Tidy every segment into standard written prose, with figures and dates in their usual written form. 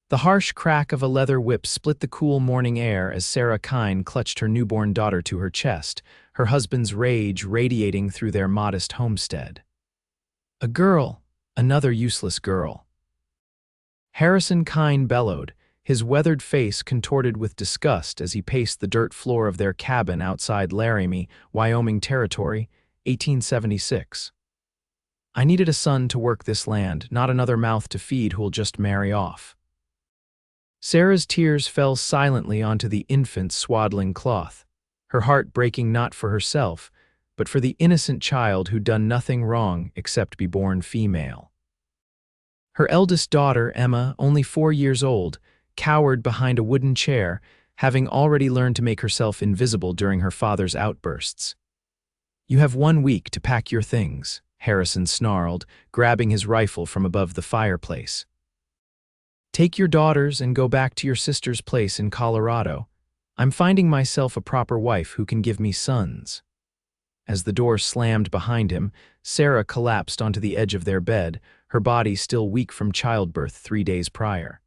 The harsh crack of a leather whip split the cool morning air as Sarah Kine clutched her newborn daughter to her chest, her husband's rage radiating through their modest homestead. A girl, another useless girl. Harrison Kine bellowed, his weathered face contorted with disgust as he paced the dirt floor of their cabin outside Laramie, Wyoming Territory, 1876. I needed a son to work this land, not another mouth to feed who'll just marry off. Sarah's tears fell silently onto the infant's swaddling cloth, her heart breaking not for herself, but for the innocent child who'd done nothing wrong except be born female. Her eldest daughter, Emma, only 4 years old, cowered behind a wooden chair, having already learned to make herself invisible during her father's outbursts. "You have 1 week to pack your things," Harrison snarled, grabbing his rifle from above the fireplace. "Take your daughters and go back to your sister's place in Colorado. I'm finding myself a proper wife who can give me sons." As the door slammed behind him, Sarah collapsed onto the edge of their bed, her body still weak from childbirth 3 days prior.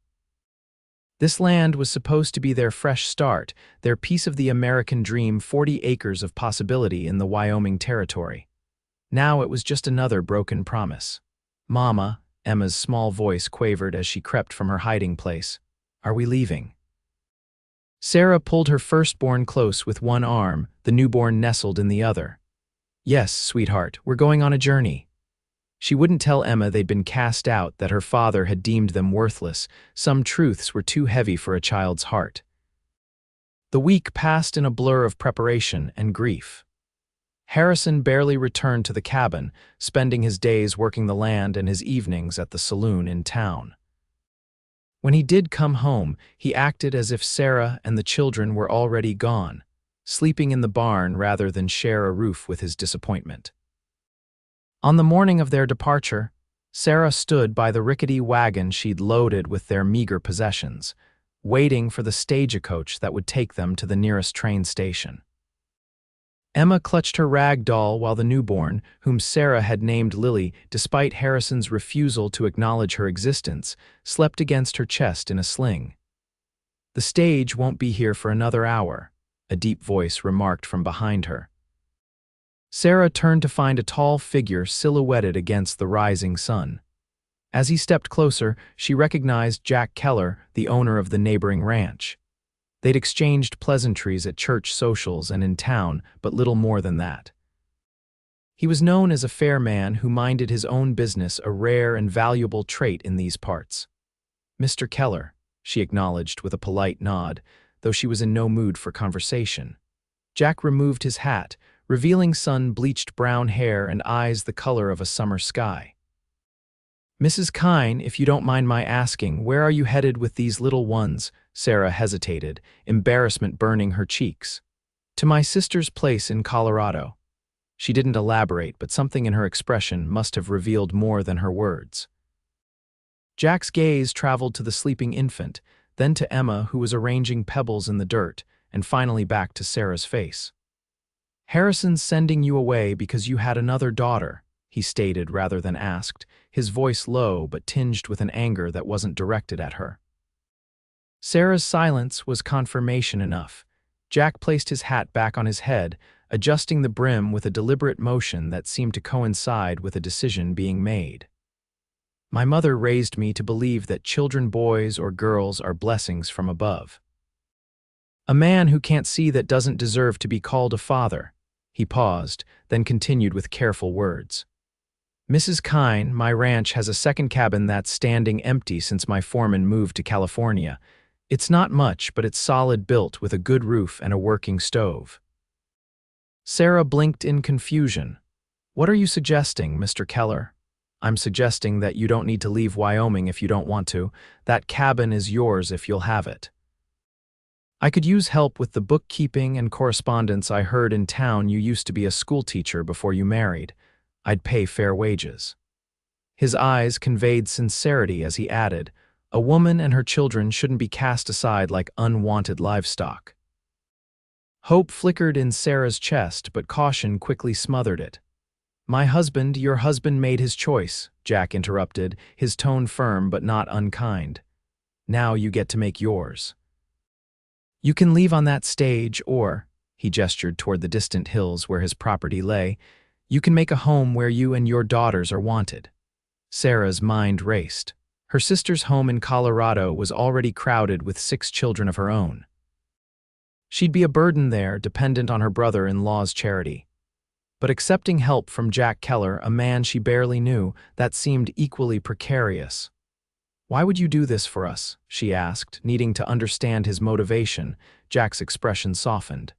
This land was supposed to be their fresh start, their piece of the American dream, 40 acres of possibility in the Wyoming Territory. Now it was just another broken promise. "Mama," Emma's small voice quavered as she crept from her hiding place, "are we leaving?" Sarah pulled her firstborn close with one arm, the newborn nestled in the other. "Yes, sweetheart, we're going on a journey." She wouldn't tell Emma they'd been cast out, that her father had deemed them worthless. Some truths were too heavy for a child's heart. The week passed in a blur of preparation and grief. Harrison barely returned to the cabin, spending his days working the land and his evenings at the saloon in town. When he did come home, he acted as if Sarah and the children were already gone, sleeping in the barn rather than share a roof with his disappointment. On the morning of their departure, Sarah stood by the rickety wagon she'd loaded with their meager possessions, waiting for the stagecoach that would take them to the nearest train station. Emma clutched her rag doll while the newborn, whom Sarah had named Lily despite Harrison's refusal to acknowledge her existence, slept against her chest in a sling. "The stage won't be here for another hour," a deep voice remarked from behind her. Sarah turned to find a tall figure silhouetted against the rising sun. As he stepped closer, she recognized Jack Keller, the owner of the neighboring ranch. They'd exchanged pleasantries at church socials and in town, but little more than that. He was known as a fair man who minded his own business, a rare and valuable trait in these parts. "Mr. Keller," she acknowledged with a polite nod, though she was in no mood for conversation. Jack removed his hat, revealing sun-bleached brown hair and eyes the color of a summer sky. "Mrs. Kine, if you don't mind my asking, where are you headed with these little ones?" Sarah hesitated, embarrassment burning her cheeks. "To my sister's place in Colorado." She didn't elaborate, but something in her expression must have revealed more than her words. Jack's gaze traveled to the sleeping infant, then to Emma, who was arranging pebbles in the dirt, and finally back to Sarah's face. "Harrison's sending you away because you had another daughter," he stated rather than asked, his voice low but tinged with an anger that wasn't directed at her. Sarah's silence was confirmation enough. Jack placed his hat back on his head, adjusting the brim with a deliberate motion that seemed to coincide with a decision being made. "My mother raised me to believe that children, boys or girls, are blessings from above. A man who can't see that doesn't deserve to be called a father." He paused, then continued with careful words. "Mrs. Kine, my ranch has a second cabin that's standing empty since my foreman moved to California. It's not much, but it's solid built with a good roof and a working stove." Sarah blinked in confusion. "What are you suggesting, Mr. Keller?" "I'm suggesting that you don't need to leave Wyoming if you don't want to. That cabin is yours if you'll have it. I could use help with the bookkeeping and correspondence. I heard in town you used to be a schoolteacher before you married. I'd pay fair wages." His eyes conveyed sincerity as he added, "A woman and her children shouldn't be cast aside like unwanted livestock." Hope flickered in Sarah's chest, but caution quickly smothered it. Your husband made his choice," Jack interrupted, his tone firm but not unkind. Now you get to make yours. You can leave on that stage or, he gestured toward the distant hills where his property lay, you can make a home where you and your daughters are wanted. Sarah's mind raced. Her sister's home in Colorado was already crowded with 6 children of her own. She'd be a burden there, dependent on her brother-in-law's charity. But accepting help from Jack Keller, a man she barely knew, that seemed equally precarious. "Why would you do this for us?" she asked, needing to understand his motivation. Jack's expression softened.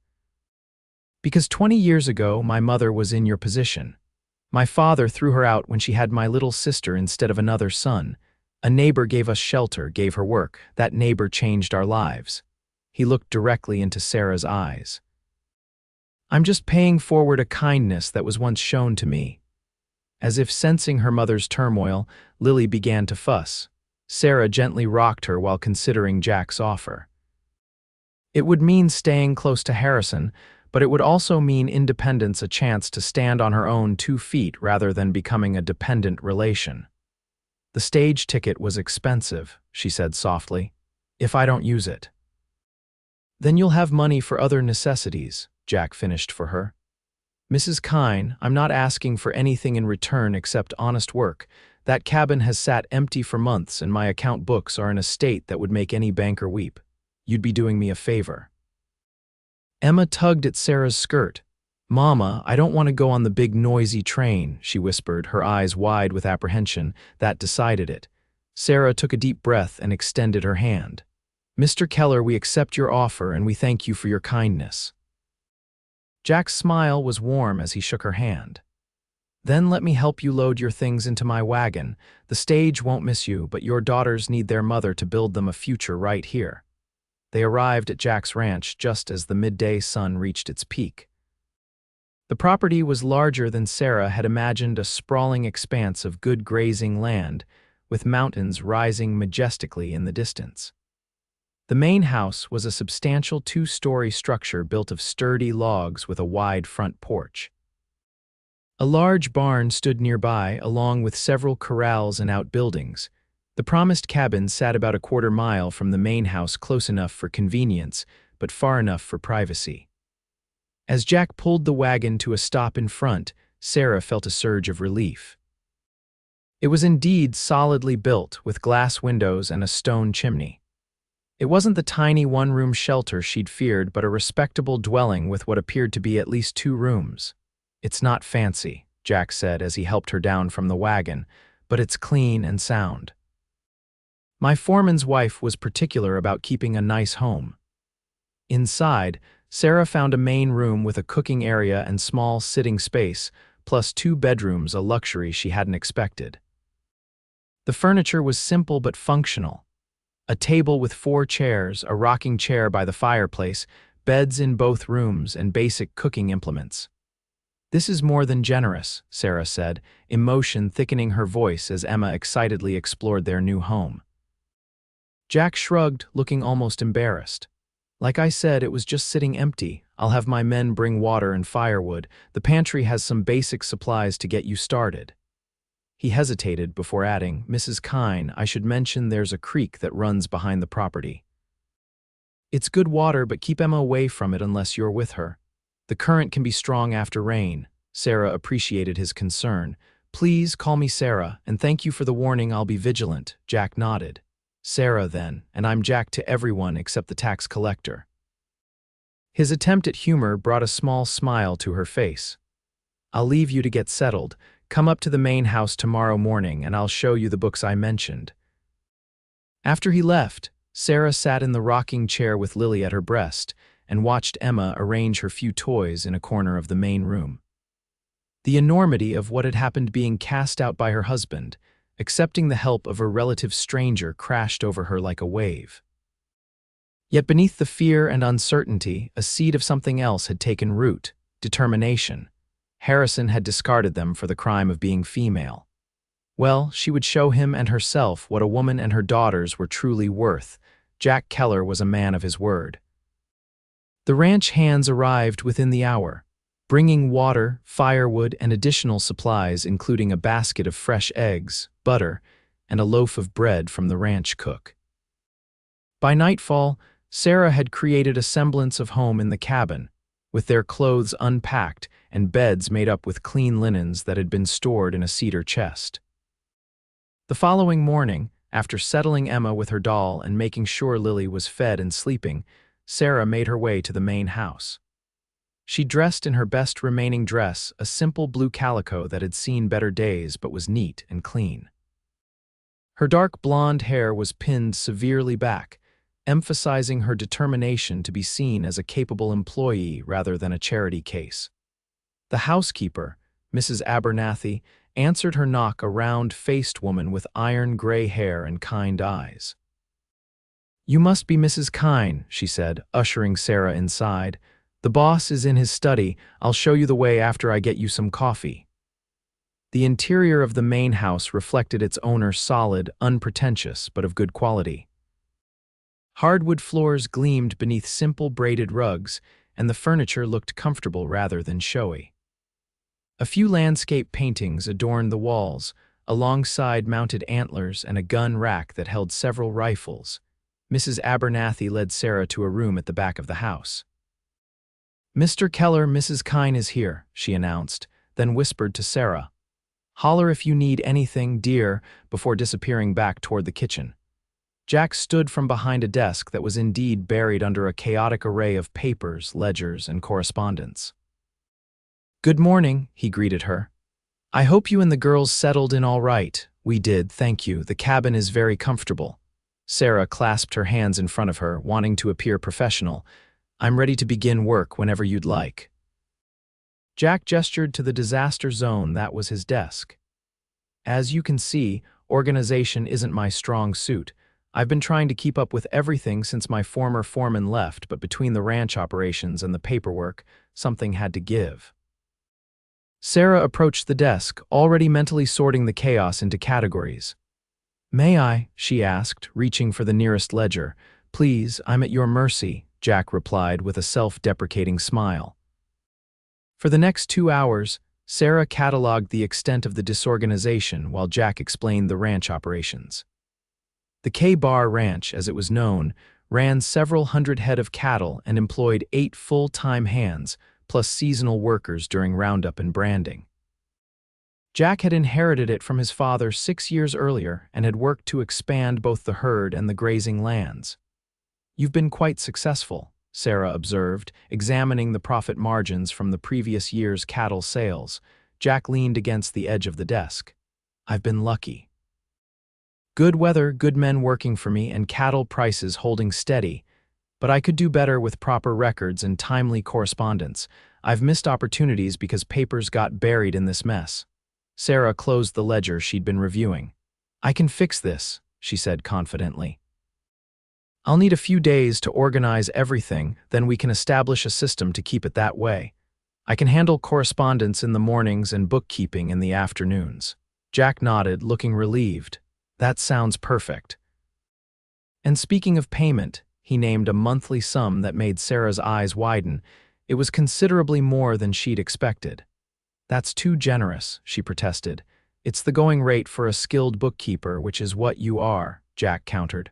"Because 20 years ago, my mother was in your position. My father threw her out when she had my little sister instead of another son. A neighbor gave us shelter, gave her work. That neighbor changed our lives." He looked directly into Sarah's eyes. "I'm just paying forward a kindness that was once shown to me." As if sensing her mother's turmoil, Lily began to fuss. Sarah gently rocked her while considering Jack's offer. It would mean staying close to Harrison, but it would also mean independence, a chance to stand on her own 2 feet rather than becoming a dependent relation. "The stage ticket was expensive," she said softly. "If I don't use it." "Then you'll have money for other necessities," Jack finished for her. "Mrs. Kine, I'm not asking for anything in return except honest work. That cabin has sat empty for months and my account books are in a state that would make any banker weep. You'd be doing me a favor." Emma tugged at Sarah's skirt. "Mama, I don't want to go on the big noisy train," she whispered, her eyes wide with apprehension. That decided it. Sarah took a deep breath and extended her hand. "Mr. Keller, we accept your offer and we thank you for your kindness." Jack's smile was warm as he shook her hand. "Then let me help you load your things into my wagon. The stage won't miss you, but your daughters need their mother to build them a future right here." They arrived at Jack's ranch just as the midday sun reached its peak. The property was larger than Sarah had imagined, a sprawling expanse of good grazing land, with mountains rising majestically in the distance. The main house was a substantial 2-story structure built of sturdy logs with a wide front porch. A large barn stood nearby, along with several corrals and outbuildings. The promised cabin sat about a 1/4 mile from the main house, close enough for convenience, but far enough for privacy. As Jack pulled the wagon to a stop in front, Sarah felt a surge of relief. It was indeed solidly built, with glass windows and a stone chimney. It wasn't the tiny 1-room shelter she'd feared, but a respectable dwelling with what appeared to be at least 2 rooms. "It's not fancy," Jack said as he helped her down from the wagon, "but it's clean and sound. My foreman's wife was particular about keeping a nice home." Inside, Sarah found a main room with a cooking area and small sitting space, plus 2 bedrooms, a luxury she hadn't expected. The furniture was simple but functional. A table with 4 chairs, a rocking chair by the fireplace, beds in both rooms, and basic cooking implements. "This is more than generous," Sarah said, emotion thickening her voice as Emma excitedly explored their new home. Jack shrugged, looking almost embarrassed. "Like I said, it was just sitting empty. I'll have my men bring water and firewood. The pantry has some basic supplies to get you started." He hesitated before adding, "Mrs. Kine, I should mention there's a creek that runs behind the property. It's good water, but keep Emma away from it unless you're with her. The current can be strong after rain." Sarah appreciated his concern. "Please call me Sarah, and thank you for the warning. I'll be vigilant." Jack nodded. "Sarah, then, and I'm Jack to everyone except the tax collector." His attempt at humor brought a small smile to her face. "I'll leave you to get settled. Come up to the main house tomorrow morning and I'll show you the books I mentioned." After he left, Sarah sat in the rocking chair with Lily at her breast and watched Emma arrange her few toys in a corner of the main room. The enormity of what had happened, being cast out by her husband, accepting the help of a relative stranger, crashed over her like a wave. Yet beneath the fear and uncertainty, a seed of something else had taken root: determination. Harrison had discarded them for the crime of being female. Well, she would show him and herself what a woman and her daughters were truly worth. Jack Keller was a man of his word. The ranch hands arrived within the hour, bringing water, firewood, and additional supplies, including a basket of fresh eggs, butter, and a loaf of bread from the ranch cook. By nightfall, Sarah had created a semblance of home in the cabin, with their clothes unpacked and beds made up with clean linens that had been stored in a cedar chest. The following morning, after settling Emma with her doll and making sure Lily was fed and sleeping, Sarah made her way to the main house. She dressed in her best remaining dress, a simple blue calico that had seen better days but was neat and clean. Her dark blonde hair was pinned severely back, emphasizing her determination to be seen as a capable employee rather than a charity case. The housekeeper, Mrs. Abernathy, answered her knock, a round-faced woman with iron gray hair and kind eyes. "You must be Mrs. Kine," she said, ushering Sarah inside. "The boss is in his study. I'll show you the way after I get you some coffee." The interior of the main house reflected its owner, solid, unpretentious, but of good quality. Hardwood floors gleamed beneath simple braided rugs, and the furniture looked comfortable rather than showy. A few landscape paintings adorned the walls, alongside mounted antlers and a gun rack that held several rifles. Mrs. Abernathy led Sarah to a room at the back of the house. "Mr. Keller, Mrs. Kine is here," she announced, then whispered to Sarah, "Holler if you need anything, dear," before disappearing back toward the kitchen. Jack stood from behind a desk that was indeed buried under a chaotic array of papers, ledgers, and correspondence. "Good morning," he greeted her. "I hope you and the girls settled in all right." "We did, thank you. The cabin is very comfortable." Sarah clasped her hands in front of her, wanting to appear professional. "I'm ready to begin work whenever you'd like." Jack gestured to the disaster zone that was his desk. "As you can see, organization isn't my strong suit. I've been trying to keep up with everything since my former foreman left, but between the ranch operations and the paperwork, something had to give." Sarah approached the desk, already mentally sorting the chaos into categories. "May I?" she asked, reaching for the nearest ledger. "Please, I'm at your mercy," Jack replied with a self-deprecating smile. For the next 2 hours, Sarah cataloged the extent of the disorganization while Jack explained the ranch operations. The K-Bar Ranch, as it was known, ran several hundred head of cattle and employed 8 full-time hands, plus seasonal workers during roundup and branding. Jack had inherited it from his father 6 years earlier and had worked to expand both the herd and the grazing lands. "You've been quite successful," Sarah observed, examining the profit margins from the previous year's cattle sales. Jack leaned against the edge of the desk. "I've been lucky. Good weather, good men working for me, and cattle prices holding steady. But I could do better with proper records and timely correspondence. I've missed opportunities because papers got buried in this mess." Sarah closed the ledger she'd been reviewing. "I can fix this," she said confidently. "I'll need a few days to organize everything, then we can establish a system to keep it that way. I can handle correspondence in the mornings and bookkeeping in the afternoons." Jack nodded, looking relieved. "That sounds perfect." And speaking of payment, he named a monthly sum that made Sarah's eyes widen. It was considerably more than she'd expected. "That's too generous," she protested. "It's the going rate for a skilled bookkeeper, which is what you are," Jack countered.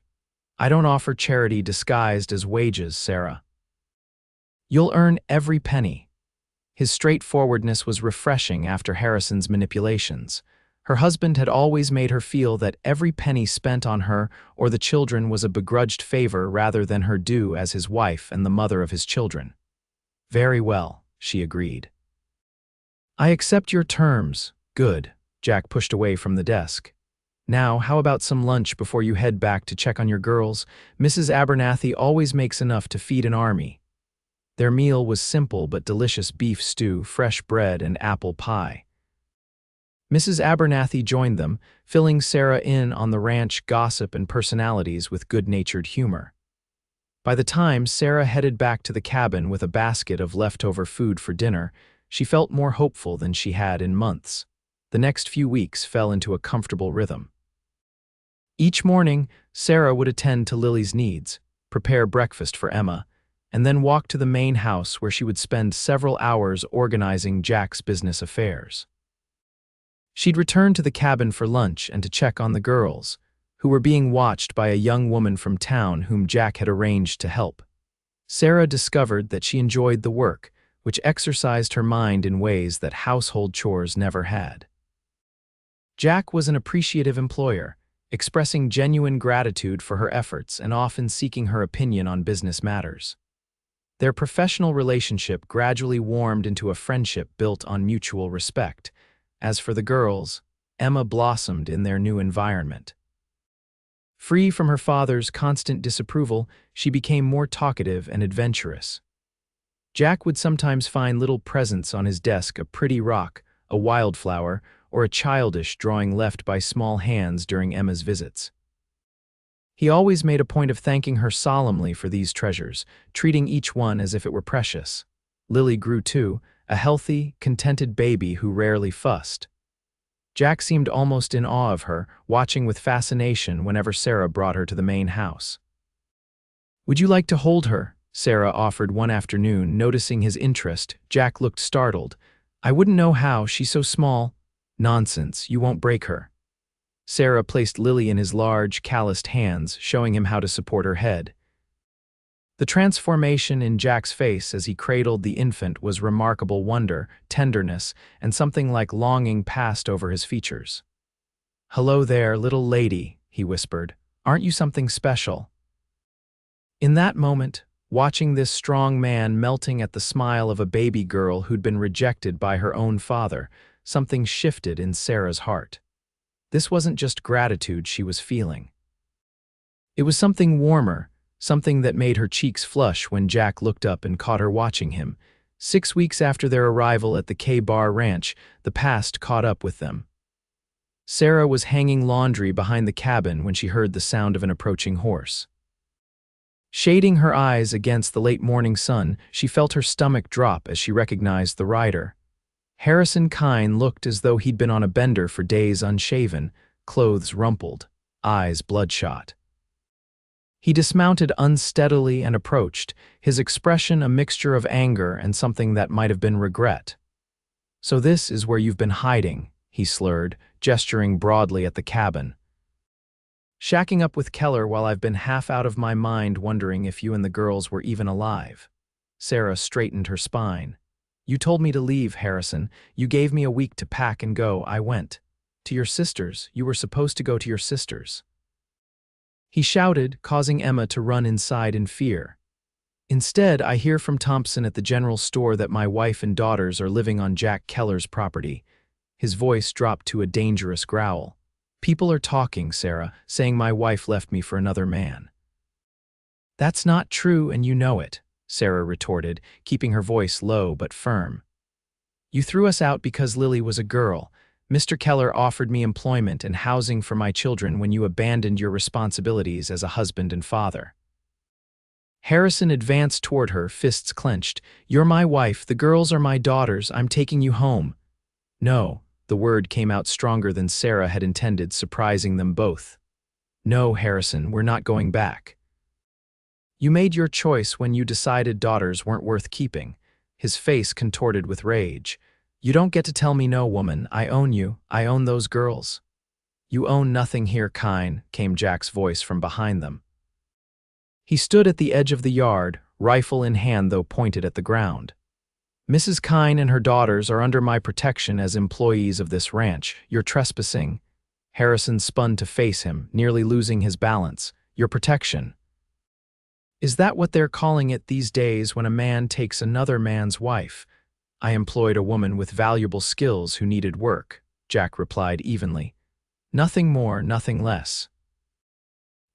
"I don't offer charity disguised as wages, Sarah." "You'll earn every penny." His straightforwardness was refreshing after Harrison's manipulations. Her husband had always made her feel that every penny spent on her or the children was a begrudged favor rather than her due as his wife and the mother of his children. "Very well," she agreed. "I accept your terms." "Good." Jack pushed away from the desk. "Now, how about some lunch before you head back to check on your girls? Mrs. Abernathy always makes enough to feed an army." Their meal was simple but delicious: beef stew, fresh bread, and apple pie. Mrs. Abernathy joined them, filling Sarah in on the ranch gossip and personalities with good-natured humor. By the time Sarah headed back to the cabin with a basket of leftover food for dinner, she felt more hopeful than she had in months. The next few weeks fell into a comfortable rhythm. Each morning, Sarah would attend to Lily's needs, prepare breakfast for Emma, and then walk to the main house where she would spend several hours organizing Jack's business affairs. She'd return to the cabin for lunch and to check on the girls, who were being watched by a young woman from town whom Jack had arranged to help. Sarah discovered that she enjoyed the work, which exercised her mind in ways that household chores never had. Jack was an appreciative employer, expressing genuine gratitude for her efforts and often seeking her opinion on business matters. Their professional relationship gradually warmed into a friendship built on mutual respect. As for the girls, Emma blossomed in their new environment. Free from her father's constant disapproval, she became more talkative and adventurous. Jack would sometimes find little presents on his desk, a pretty rock, a wildflower, or a childish drawing left by small hands during Emma's visits. He always made a point of thanking her solemnly for these treasures, treating each one as if it were precious. Lily grew too, a healthy, contented baby who rarely fussed. Jack seemed almost in awe of her, watching with fascination whenever Sarah brought her to the main house. "Would you like to hold her?" Sarah offered one afternoon, noticing his interest. Jack looked startled. "I wouldn't know how, she's so small." "Nonsense, you won't break her." Sarah placed Lily in his large, calloused hands, showing him how to support her head. The transformation in Jack's face as he cradled the infant was remarkable. Wonder, tenderness, and something like longing passed over his features. "Hello there, little lady," he whispered. "Aren't you something special?" In that moment, watching this strong man melting at the smile of a baby girl who'd been rejected by her own father, something shifted in Sarah's heart. This wasn't just gratitude she was feeling. It was something warmer, something that made her cheeks flush when Jack looked up and caught her watching him. 6 weeks after their arrival at the K-Bar Ranch, the past caught up with them. Sarah was hanging laundry behind the cabin when she heard the sound of an approaching horse. Shading her eyes against the late morning sun, she felt her stomach drop as she recognized the rider. Harrison Kine looked as though he'd been on a bender for days, unshaven, clothes rumpled, eyes bloodshot. He dismounted unsteadily and approached, his expression a mixture of anger and something that might have been regret. "So this is where you've been hiding," he slurred, gesturing broadly at the cabin. "Shacking up with Keller while I've been half out of my mind wondering if you and the girls were even alive." Sarah straightened her spine. "You told me to leave, Harrison. You gave me a week to pack and go. I went. To your sisters. You were supposed to go to your sisters." He shouted, causing Emma to run inside in fear. "Instead, I hear from Thompson at the general store that my wife and daughters are living on Jack Keller's property." His voice dropped to a dangerous growl. "People are talking, Sarah, saying my wife left me for another man." "That's not true, and you know it," Sarah retorted, keeping her voice low but firm. "You threw us out because Lily was a girl. Mr. Keller offered me employment and housing for my children when you abandoned your responsibilities as a husband and father." Harrison advanced toward her, fists clenched. "You're my wife, the girls are my daughters, I'm taking you home." "No," the word came out stronger than Sarah had intended, surprising them both. "No, Harrison, we're not going back. You made your choice when you decided daughters weren't worth keeping." His face contorted with rage. "You don't get to tell me no, woman. I own you. I own those girls." "You own nothing here, Kine," came Jack's voice from behind them. He stood at the edge of the yard, rifle in hand though pointed at the ground. "Mrs. Kine and her daughters are under my protection as employees of this ranch. You're trespassing." Harrison spun to face him, nearly losing his balance. "Your protection. Is that what they're calling it these days when a man takes another man's wife?" "I employed a woman with valuable skills who needed work," Jack replied evenly. "Nothing more, nothing less.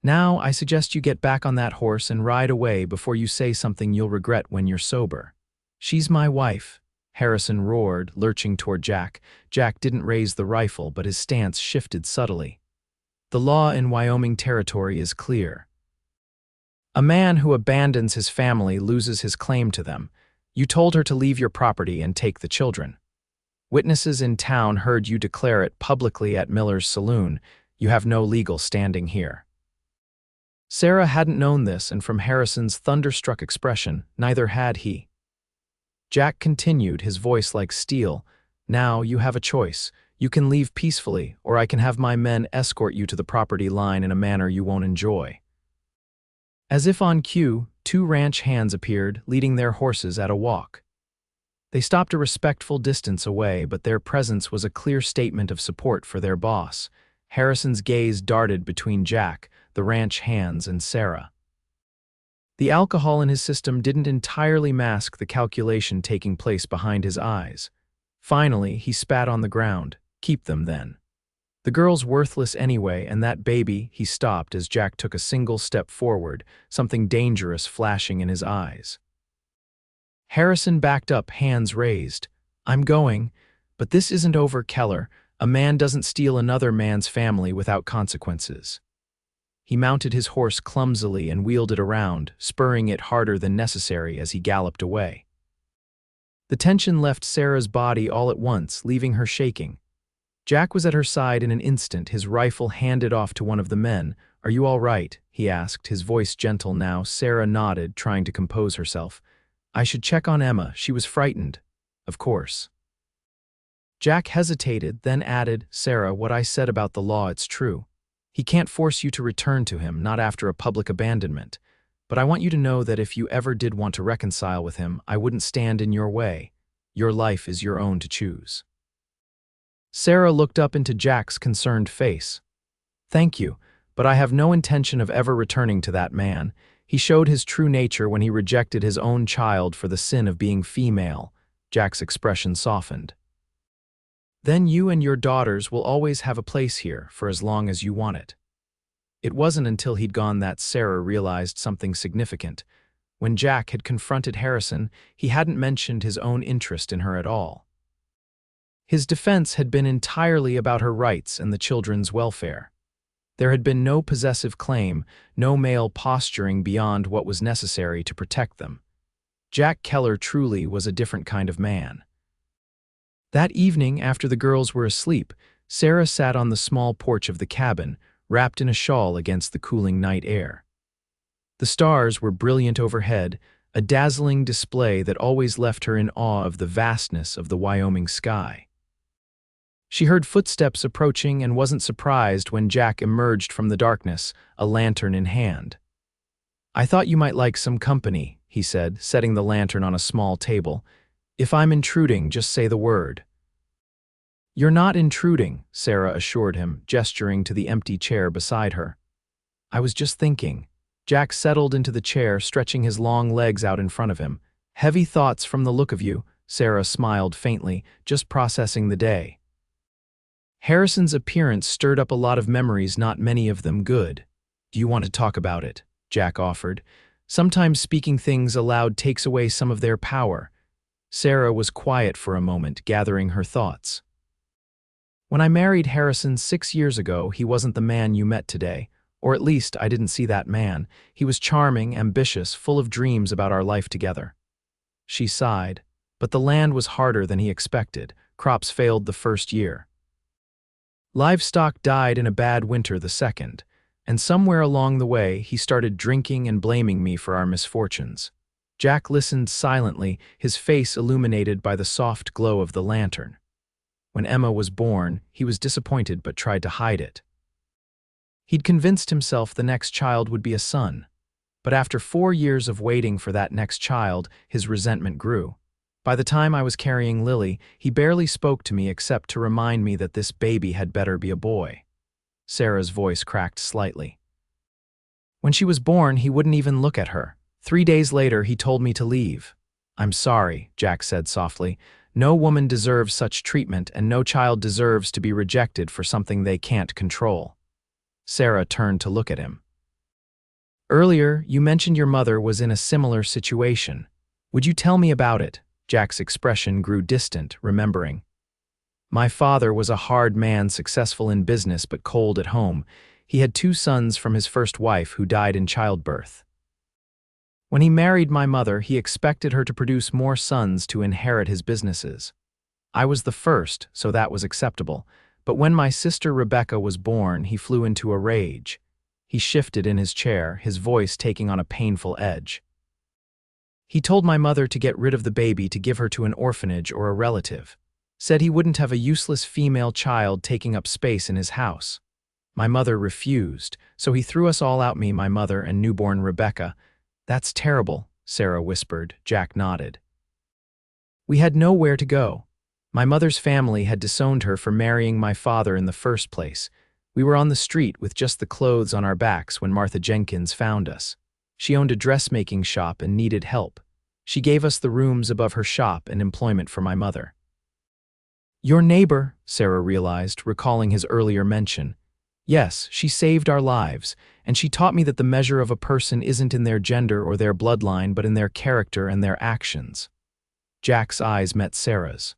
Now I suggest you get back on that horse and ride away before you say something you'll regret when you're sober." "She's my wife," Harrison roared, lurching toward Jack. Jack didn't raise the rifle, but his stance shifted subtly. "The law in Wyoming territory is clear. A man who abandons his family loses his claim to them. You told her to leave your property and take the children. Witnesses in town heard you declare it publicly at Miller's saloon. You have no legal standing here." Sarah hadn't known this, and from Harrison's thunderstruck expression, neither had he. Jack continued, his voice like steel. "Now you have a choice. You can leave peacefully, or I can have my men escort you to the property line in a manner you won't enjoy." As if on cue, two ranch hands appeared, leading their horses at a walk. They stopped a respectful distance away, but their presence was a clear statement of support for their boss. Harrison's gaze darted between Jack, the ranch hands, and Sarah. The alcohol in his system didn't entirely mask the calculation taking place behind his eyes. Finally, he spat on the ground. "Keep them, then. The girl's worthless anyway, and that baby." He stopped as Jack took a single step forward, something dangerous flashing in his eyes. Harrison backed up, hands raised. "I'm going, but this isn't over, Keller. A man doesn't steal another man's family without consequences." He mounted his horse clumsily and wheeled it around, spurring it harder than necessary as he galloped away. The tension left Sarah's body all at once, leaving her shaking. Jack was at her side in an instant, his rifle handed off to one of the men. "Are you all right?" he asked, his voice gentle now. Sarah nodded, trying to compose herself. "I should check on Emma. She was frightened." "Of course." Jack hesitated, then added, "Sarah, what I said about the law, it's true. He can't force you to return to him, not after a public abandonment. But I want you to know that if you ever did want to reconcile with him, I wouldn't stand in your way. Your life is your own to choose." Sarah looked up into Jack's concerned face. "Thank you, but I have no intention of ever returning to that man. He showed his true nature when he rejected his own child for the sin of being female." Jack's expression softened. "Then you and your daughters will always have a place here for as long as you want it." It wasn't until he'd gone that Sarah realized something significant. When Jack had confronted Harrison, he hadn't mentioned his own interest in her at all. His defense had been entirely about her rights and the children's welfare. There had been no possessive claim, no male posturing beyond what was necessary to protect them. Jack Keller truly was a different kind of man. That evening, after the girls were asleep, Sarah sat on the small porch of the cabin, wrapped in a shawl against the cooling night air. The stars were brilliant overhead, a dazzling display that always left her in awe of the vastness of the Wyoming sky. She heard footsteps approaching and wasn't surprised when Jack emerged from the darkness, a lantern in hand. "I thought you might like some company," he said, setting the lantern on a small table. "If I'm intruding, just say the word." "You're not intruding," Sarah assured him, gesturing to the empty chair beside her. "I was just thinking." Jack settled into the chair, stretching his long legs out in front of him. "Heavy thoughts from the look of you," Sarah smiled faintly, "just processing the day." Harrison's appearance stirred up a lot of memories, not many of them good. "Do you want to talk about it?" Jack offered. "Sometimes speaking things aloud takes away some of their power." Sarah was quiet for a moment, gathering her thoughts. "When I married Harrison 6 years ago, he wasn't the man you met today. Or at least, I didn't see that man. He was charming, ambitious, full of dreams about our life together." She sighed. "But the land was harder than he expected. Crops failed the first year. Livestock died in a bad winter the second. And somewhere along the way, he started drinking and blaming me for our misfortunes." Jack listened silently, his face illuminated by the soft glow of the lantern. When Emma was born, he was disappointed but tried to hide it. He'd convinced himself the next child would be a son. But after 4 years of waiting for that next child, his resentment grew. By the time I was carrying Lily, he barely spoke to me except to remind me that this baby had better be a boy. Sarah's voice cracked slightly. "When she was born, he wouldn't even look at her. 3 days later, he told me to leave." "I'm sorry," Jack said softly. "No woman deserves such treatment, and no child deserves to be rejected for something they can't control." Sarah turned to look at him. "Earlier, you mentioned your mother was in a similar situation. Would you tell me about it?" Jack's expression grew distant, remembering. "My father was a hard man, successful in business but cold at home. He had 2 sons from his first wife who died in childbirth. When he married my mother, he expected her to produce more sons to inherit his businesses. I was the first, so that was acceptable. But when my sister Rebecca was born, he flew into a rage." He shifted in his chair, his voice taking on a painful edge. "He told my mother to get rid of the baby, to give her to an orphanage or a relative. Said he wouldn't have a useless female child taking up space in his house. My mother refused, so he threw us all out, me, my mother, and newborn Rebecca. That's terrible, Sarah whispered. Jack nodded. We had nowhere to go. My mother's family had disowned her for marrying my father in the first place. We were on the street with just the clothes on our backs when Martha Jenkins found us. She owned a dressmaking shop and needed help. She gave us the rooms above her shop and employment for my mother. Your neighbor, Sarah realized, recalling his earlier mention. Yes, she saved our lives, and she taught me that the measure of a person isn't in their gender or their bloodline, but in their character and their actions. Jack's eyes met Sarah's.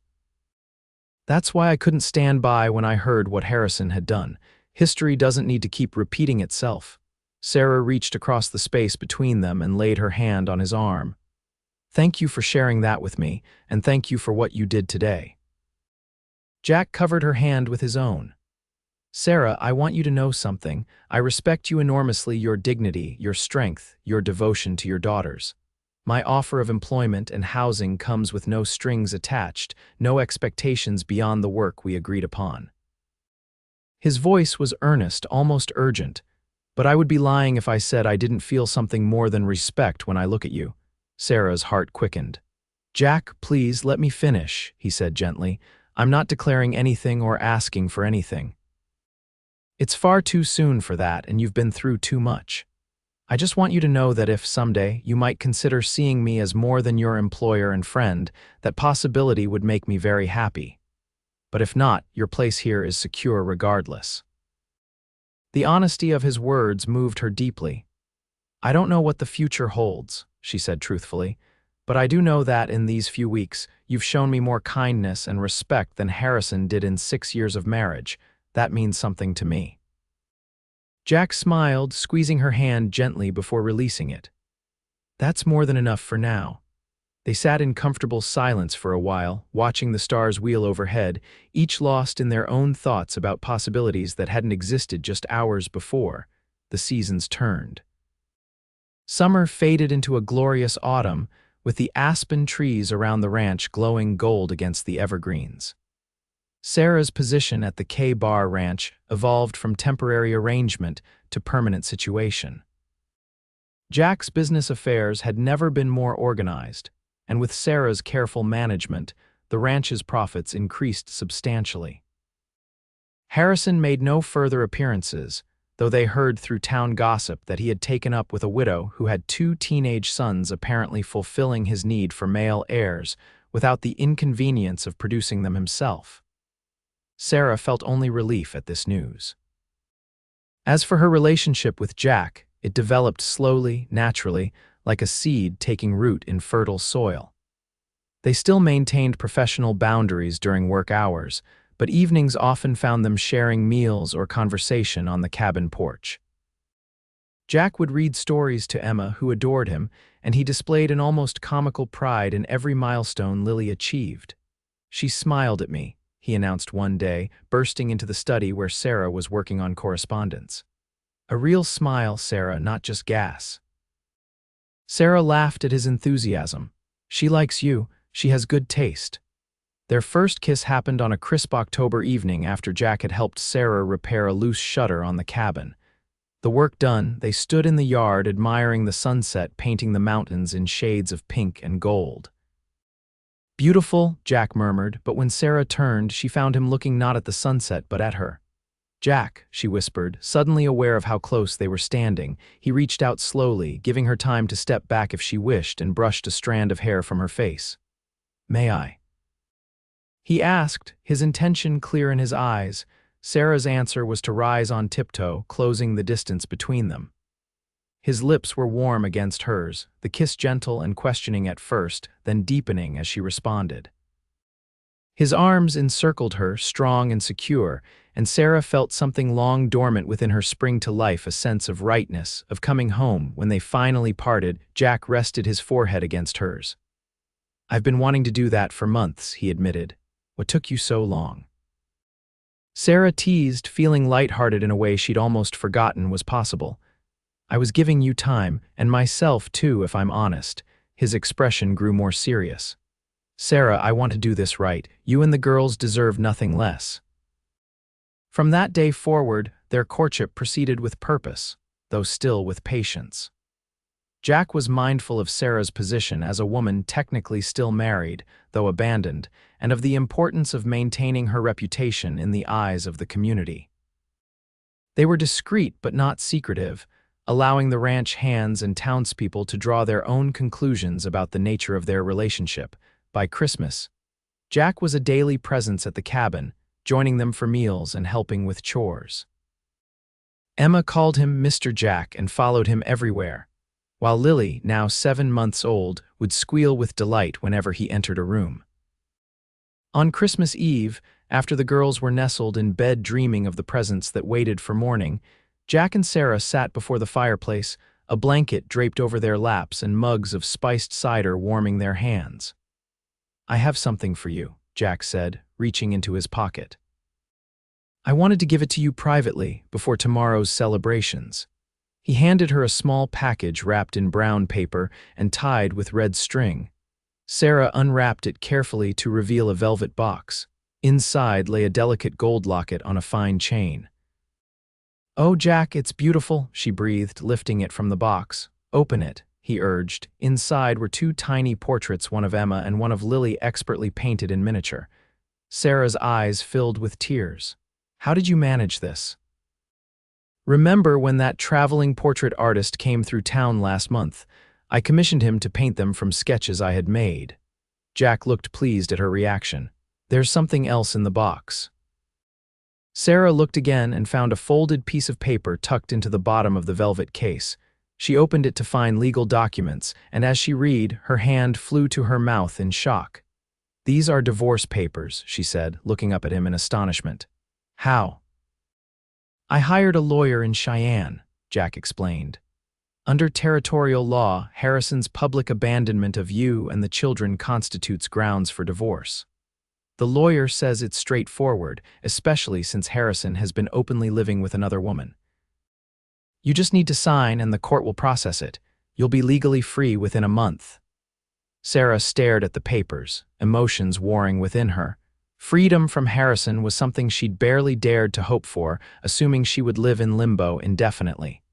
That's why I couldn't stand by when I heard what Harrison had done. History doesn't need to keep repeating itself. Sarah reached across the space between them and laid her hand on his arm. Thank you for sharing that with me, and thank you for what you did today. Jack covered her hand with his own. Sarah, I want you to know something. I respect you enormously, your dignity, your strength, your devotion to your daughters. My offer of employment and housing comes with no strings attached, no expectations beyond the work we agreed upon. His voice was earnest, almost urgent, but I would be lying if I said I didn't feel something more than respect when I look at you. Sarah's heart quickened. Jack, please let me finish, he said gently. I'm not declaring anything or asking for anything. It's far too soon for that, and you've been through too much. I just want you to know that if someday you might consider seeing me as more than your employer and friend, that possibility would make me very happy. But if not, your place here is secure regardless. The honesty of his words moved her deeply. I don't know what the future holds, she said truthfully, but I do know that in these few weeks, you've shown me more kindness and respect than Harrison did in 6 years of marriage. That means something to me. Jack smiled, squeezing her hand gently before releasing it. That's more than enough for now. They sat in comfortable silence for a while, watching the stars wheel overhead, each lost in their own thoughts about possibilities that hadn't existed just hours before. The seasons turned. Summer faded into a glorious autumn, with the aspen trees around the ranch glowing gold against the evergreens. Sarah's position at the K-Bar Ranch evolved from temporary arrangement to permanent situation. Jack's business affairs had never been more organized, and with Sarah's careful management, the ranch's profits increased substantially. Harrison made no further appearances, though they heard through town gossip that he had taken up with a widow who had 2 teenage sons, apparently fulfilling his need for male heirs without the inconvenience of producing them himself. Sarah felt only relief at this news. As for her relationship with Jack, it developed slowly, naturally, like a seed taking root in fertile soil. They still maintained professional boundaries during work hours, but evenings often found them sharing meals or conversation on the cabin porch. Jack would read stories to Emma, who adored him, and he displayed an almost comical pride in every milestone Lily achieved. She smiled at me, he announced one day, bursting into the study where Sarah was working on correspondence. A real smile, Sarah, not just gas. Sarah laughed at his enthusiasm. She likes you, she has good taste. Their first kiss happened on a crisp October evening after Jack had helped Sarah repair a loose shutter on the cabin. The work done, they stood in the yard admiring the sunset painting the mountains in shades of pink and gold. Beautiful, Jack murmured, but when Sarah turned, she found him looking not at the sunset but at her. Jack, she whispered, suddenly aware of how close they were standing. He reached out slowly, giving her time to step back if she wished, and brushed a strand of hair from her face. May I? He asked, his intention clear in his eyes. Sarah's answer was to rise on tiptoe, closing the distance between them. His lips were warm against hers, the kiss gentle and questioning at first, then deepening as she responded. His arms encircled her, strong and secure, and Sarah felt something long dormant within her spring to life, a sense of rightness, of coming home. When they finally parted, Jack rested his forehead against hers. I've been wanting to do that for months, he admitted. What took you so long? Sarah teased, feeling lighthearted in a way she'd almost forgotten was possible. I was giving you time, and myself too, if I'm honest. His expression grew more serious. Sarah, I want to do this right. You and the girls deserve nothing less. From that day forward, their courtship proceeded with purpose, though still with patience. Jack was mindful of Sarah's position as a woman technically still married, though abandoned, and of the importance of maintaining her reputation in the eyes of the community. They were discreet but not secretive, allowing the ranch hands and townspeople to draw their own conclusions about the nature of their relationship. By Christmas, Jack was a daily presence at the cabin, joining them for meals and helping with chores. Emma called him Mr. Jack and followed him everywhere, while Lily, now 7 months old, would squeal with delight whenever he entered a room. On Christmas Eve, after the girls were nestled in bed dreaming of the presents that waited for morning, Jack and Sarah sat before the fireplace, a blanket draped over their laps and mugs of spiced cider warming their hands. "I have something for you," Jack said, reaching into his pocket. "I wanted to give it to you privately, before tomorrow's celebrations." He handed her a small package wrapped in brown paper and tied with red string. Sarah unwrapped it carefully to reveal a velvet box. Inside lay a delicate gold locket on a fine chain. "Oh, Jack, it's beautiful," she breathed, lifting it from the box. "Open it," he urged. Inside were 2 tiny portraits, one of Emma and one of Lily, expertly painted in miniature. Sarah's eyes filled with tears. "How did you manage this?" "Remember when that traveling portrait artist came through town last month? I commissioned him to paint them from sketches I had made." Jack looked pleased at her reaction. "There's something else in the box." Sarah looked again and found a folded piece of paper tucked into the bottom of the velvet case. She opened it to find legal documents, and as she read, her hand flew to her mouth in shock. "These are divorce papers," she said, looking up at him in astonishment. "How?" "I hired a lawyer in Cheyenne," Jack explained. "Under territorial law, Harrison's public abandonment of you and the children constitutes grounds for divorce. The lawyer says it's straightforward, especially since Harrison has been openly living with another woman. You just need to sign and the court will process it. You'll be legally free within a month." Sarah stared at the papers, emotions warring within her. Freedom from Harrison was something she'd barely dared to hope for, assuming she would live in limbo indefinitely.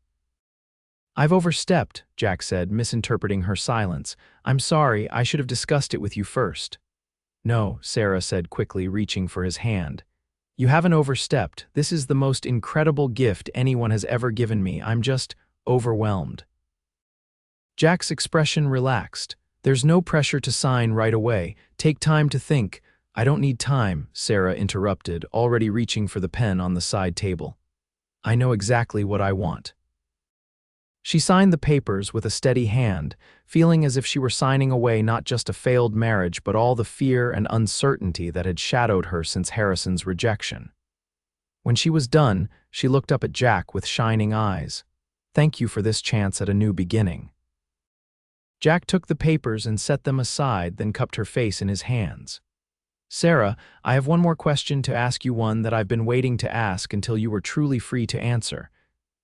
"I've overstepped," Jack said, misinterpreting her silence. "I'm sorry, I should have discussed it with you first." "No," Sarah said quickly, reaching for his hand. "You haven't overstepped. This is the most incredible gift anyone has ever given me. I'm just overwhelmed." Jack's expression relaxed. "There's no pressure to sign right away. Take time to think." "I don't need time," Sarah interrupted, already reaching for the pen on the side table. "I know exactly what I want." She signed the papers with a steady hand, feeling as if she were signing away not just a failed marriage but all the fear and uncertainty that had shadowed her since Harrison's rejection. When she was done, she looked up at Jack with shining eyes. "Thank you for this chance at a new beginning." Jack took the papers and set them aside, then cupped her face in his hands. "Sarah, I have one more question to ask you, one that I've been waiting to ask until you were truly free to answer."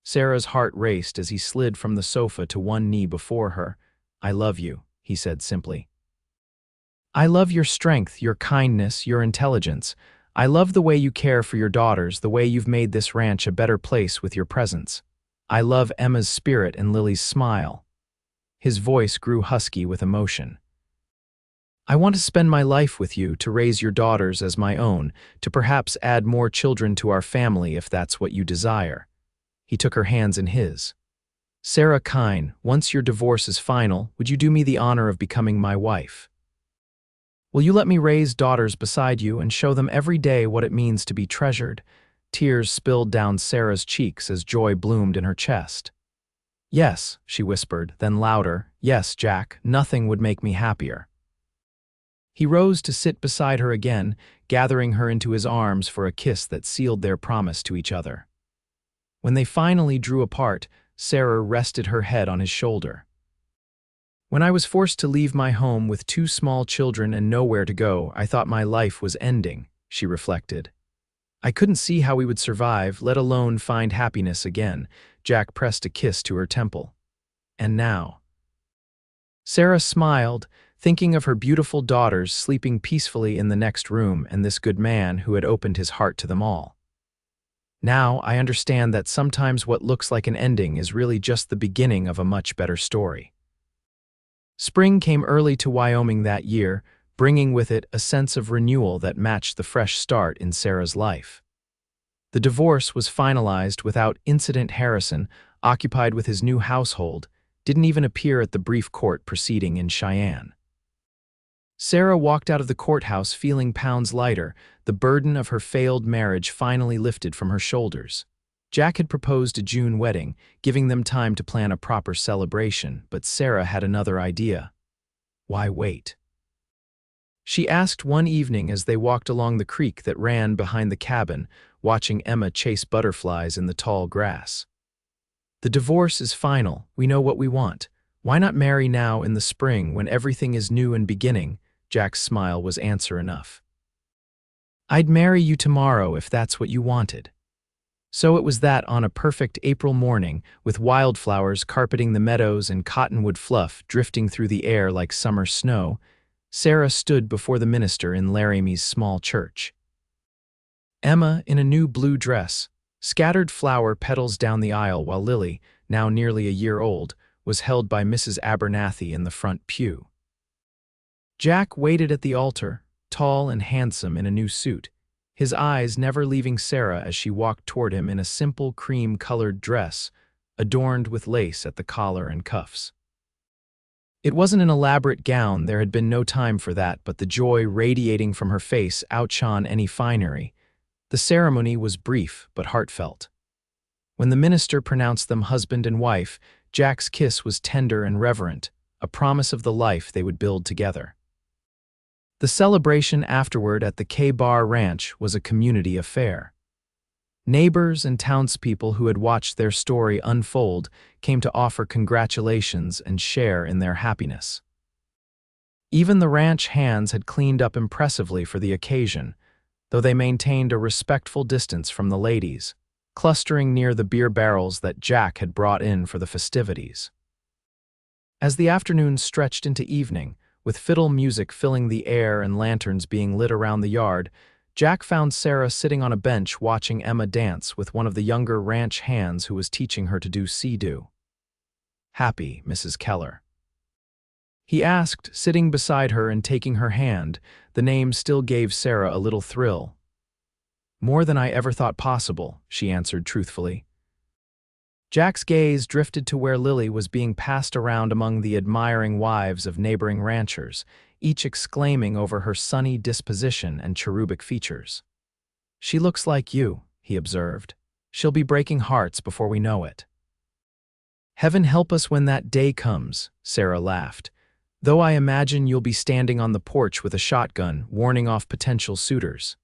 Sarah's heart raced as he slid from the sofa to one knee before her. "I love you," he said simply. "I love your strength, your kindness, your intelligence. I love the way you care for your daughters, the way you've made this ranch a better place with your presence. I love Emma's spirit and Lily's smile." His voice grew husky with emotion. "I want to spend my life with you, to raise your daughters as my own, to perhaps add more children to our family if that's what you desire." He took her hands in his. "Sarah Kine, once your divorce is final, would you do me the honor of becoming my wife? Will you let me raise daughters beside you and show them every day what it means to be treasured?" Tears spilled down Sarah's cheeks as joy bloomed in her chest. "Yes," she whispered, then louder, "Yes, Jack, nothing would make me happier." He rose to sit beside her again, gathering her into his arms for a kiss that sealed their promise to each other. When they finally drew apart, Sarah rested her head on his shoulder. "When I was forced to leave my home with 2 small children and nowhere to go, I thought my life was ending," she reflected. "I couldn't see how we would survive, let alone find happiness again." Jack pressed a kiss to her temple. "And now?" Sarah smiled, thinking of her beautiful daughters sleeping peacefully in the next room and this good man who had opened his heart to them all. Now I understand that sometimes what looks like an ending is really just the beginning of a much better story. Spring came early to Wyoming that year, bringing with it a sense of renewal that matched the fresh start in Sarah's life. The divorce was finalized without incident. Harrison, occupied with his new household, didn't even appear at the brief court proceeding in Cheyenne. Sarah walked out of the courthouse feeling pounds lighter, the burden of her failed marriage finally lifted from her shoulders. Jack had proposed a June wedding, giving them time to plan a proper celebration, but Sarah had another idea. Why wait? She asked one evening as they walked along the creek that ran behind the cabin, watching Emma chase butterflies in the tall grass. The divorce is final, we know what we want. Why not marry now in the spring when everything is new and beginning? Jack's smile was answer enough. I'd marry you tomorrow if that's what you wanted. So it was that on a perfect April morning, with wildflowers carpeting the meadows and cottonwood fluff drifting through the air like summer snow, Sarah stood before the minister in Laramie's small church. Emma, in a new blue dress, scattered flower petals down the aisle while Lily, now nearly a year old, was held by Mrs. Abernathy in the front pew. Jack waited at the altar, tall and handsome in a new suit, his eyes never leaving Sarah as she walked toward him in a simple cream-colored dress, adorned with lace at the collar and cuffs. It wasn't an elaborate gown, there had been no time for that, but the joy radiating from her face outshone any finery. The ceremony was brief but heartfelt. When the minister pronounced them husband and wife, Jack's kiss was tender and reverent, a promise of the life they would build together. The celebration afterward at the K-Bar Ranch was a community affair. Neighbors and townspeople who had watched their story unfold came to offer congratulations and share in their happiness. Even the ranch hands had cleaned up impressively for the occasion, though they maintained a respectful distance from the ladies, clustering near the beer barrels that Jack had brought in for the festivities. As the afternoon stretched into evening, with fiddle music filling the air and lanterns being lit around the yard, Jack found Sarah sitting on a bench watching Emma dance with one of the younger ranch hands who was teaching her to do see-do. "Happy, Mrs. Keller?" he asked, sitting beside her and taking her hand. The name still gave Sarah a little thrill. "More than I ever thought possible," she answered truthfully. Jack's gaze drifted to where Lily was being passed around among the admiring wives of neighboring ranchers, each exclaiming over her sunny disposition and cherubic features. "She looks like you," he observed. "She'll be breaking hearts before we know it." "Heaven help us when that day comes," Sarah laughed. "Though I imagine you'll be standing on the porch with a shotgun, warning off potential suitors."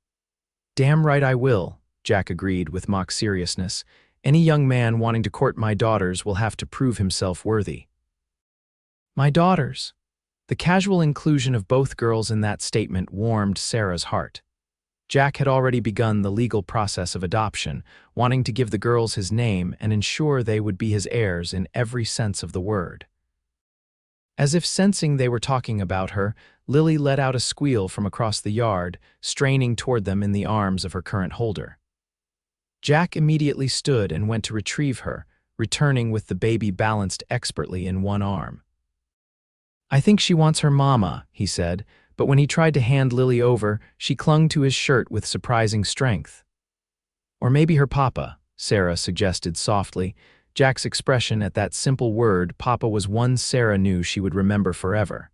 "Damn right I will," Jack agreed with mock seriousness. "Any young man wanting to court my daughters will have to prove himself worthy." "My daughters?" The casual inclusion of both girls in that statement warmed Sarah's heart. Jack had already begun the legal process of adoption, wanting to give the girls his name and ensure they would be his heirs in every sense of the word. As if sensing they were talking about her, Lily let out a squeal from across the yard, straining toward them in the arms of her current holder. Jack immediately stood and went to retrieve her, returning with the baby balanced expertly in one arm. "I think she wants her mama," he said, but when he tried to hand Lily over, she clung to his shirt with surprising strength. "Or maybe her papa," Sarah suggested softly. Jack's expression at that simple word, papa, was one Sarah knew she would remember forever.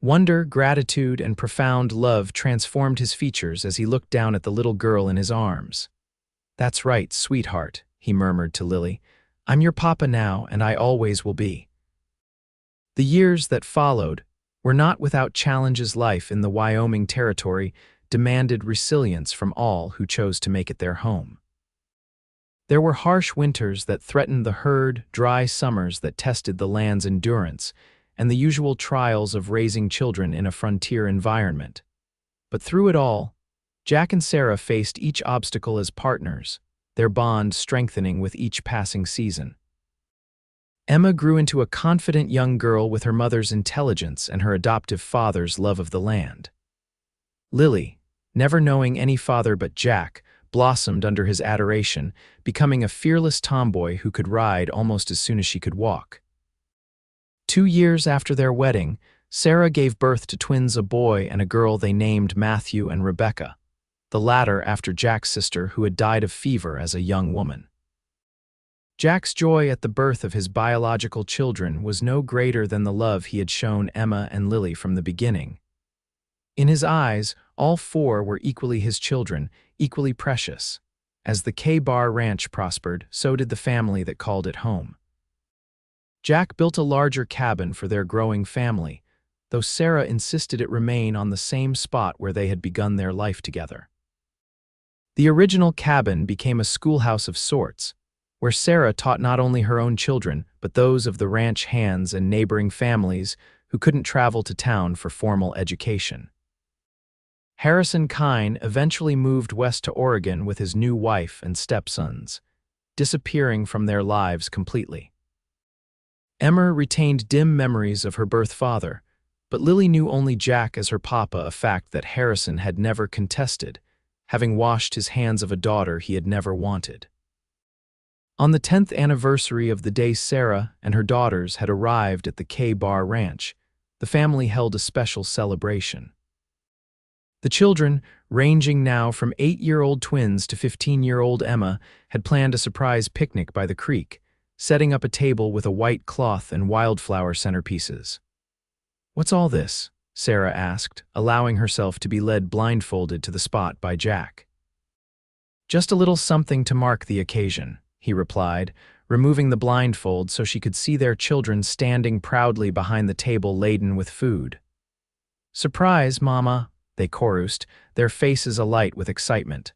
Wonder, gratitude, and profound love transformed his features as he looked down at the little girl in his arms. "That's right, sweetheart," he murmured to Lily. "I'm your papa now, and I always will be." The years that followed were not without challenges. Life in the Wyoming Territory demanded resilience from all who chose to make it their home. There were harsh winters that threatened the herd, dry summers that tested the land's endurance, and the usual trials of raising children in a frontier environment. But through it all, Jack and Sarah faced each obstacle as partners, their bond strengthening with each passing season. Emma grew into a confident young girl with her mother's intelligence and her adoptive father's love of the land. Lily, never knowing any father but Jack, blossomed under his adoration, becoming a fearless tomboy who could ride almost as soon as she could walk. 2 years after their wedding, Sarah gave birth to twins, a boy and a girl they named Matthew and Rebecca, the latter after Jack's sister who had died of fever as a young woman. Jack's joy at the birth of his biological children was no greater than the love he had shown Emma and Lily from the beginning. In his eyes, all four were equally his children, equally precious. As the Cowboy ranch prospered, so did the family that called it home. Jack built a larger cabin for their growing family, though Sarah insisted it remain on the same spot where they had begun their life together. The original cabin became a schoolhouse of sorts, where Sarah taught not only her own children, but those of the ranch hands and neighboring families who couldn't travel to town for formal education. Harrison Kine eventually moved west to Oregon with his new wife and stepsons, disappearing from their lives completely. Emma retained dim memories of her birth father, but Lily knew only Jack as her papa, a fact that Harrison had never contested, having washed his hands of a daughter he had never wanted. On the 10th anniversary of the day Sarah and her daughters had arrived at the Cowboy ranch, the family held a special celebration. The children, ranging now from 8-year-old twins to 15-year-old Emma, had planned a surprise picnic by the creek, setting up a table with a white cloth and wildflower centerpieces. "What's all this?" Sarah asked, allowing herself to be led blindfolded to the spot by Jack. "Just a little something to mark the occasion," he replied, removing the blindfold so she could see their children standing proudly behind the table laden with food. "Surprise, Mama," they chorused, their faces alight with excitement.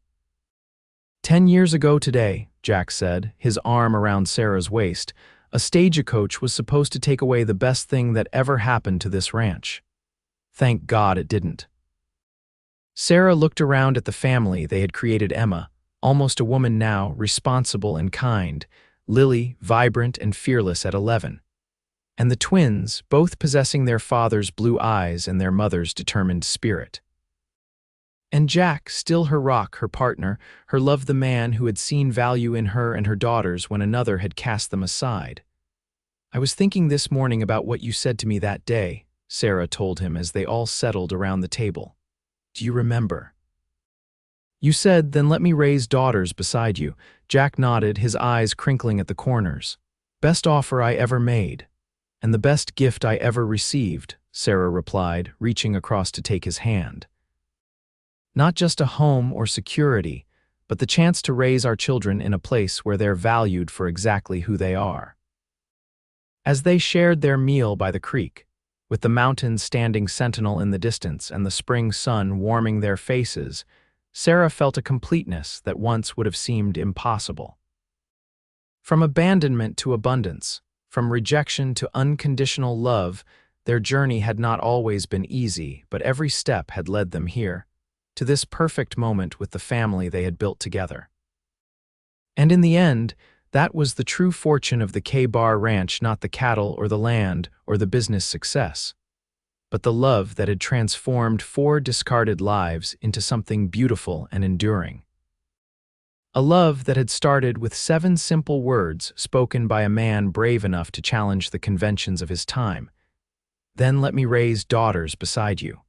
10 years ago today," Jack said, his arm around Sarah's waist, "a stagecoach was supposed to take away the best thing that ever happened to this ranch. Thank God it didn't." Sarah looked around at the family they had created: Emma, almost a woman now, responsible and kind; Lily, vibrant and fearless at 11. And the twins, both possessing their father's blue eyes and their mother's determined spirit. And Jack, still her rock, her partner, her love, the man who had seen value in her and her daughters when another had cast them aside. "I was thinking this morning about what you said to me that day," Sarah told him as they all settled around the table. "Do you remember? You said, 'Then let me raise daughters beside you.'" Jack nodded, his eyes crinkling at the corners. "Best offer I ever made, and the best gift I ever received," Sarah replied, reaching across to take his hand. "Not just a home or security, but the chance to raise our children in a place where they're valued for exactly who they are." As they shared their meal by the creek, with the mountains standing sentinel in the distance and the spring sun warming their faces, Sarah felt a completeness that once would have seemed impossible. From abandonment to abundance, from rejection to unconditional love, their journey had not always been easy, but every step had led them here, to this perfect moment with the family they had built together. And in the end, that was the true fortune of the Cowboy ranch: not the cattle or the land or the business success, but the love that had transformed 4 discarded lives into something beautiful and enduring. A love that had started with 7 simple words spoken by a man brave enough to challenge the conventions of his time. "Then let me raise daughters beside you."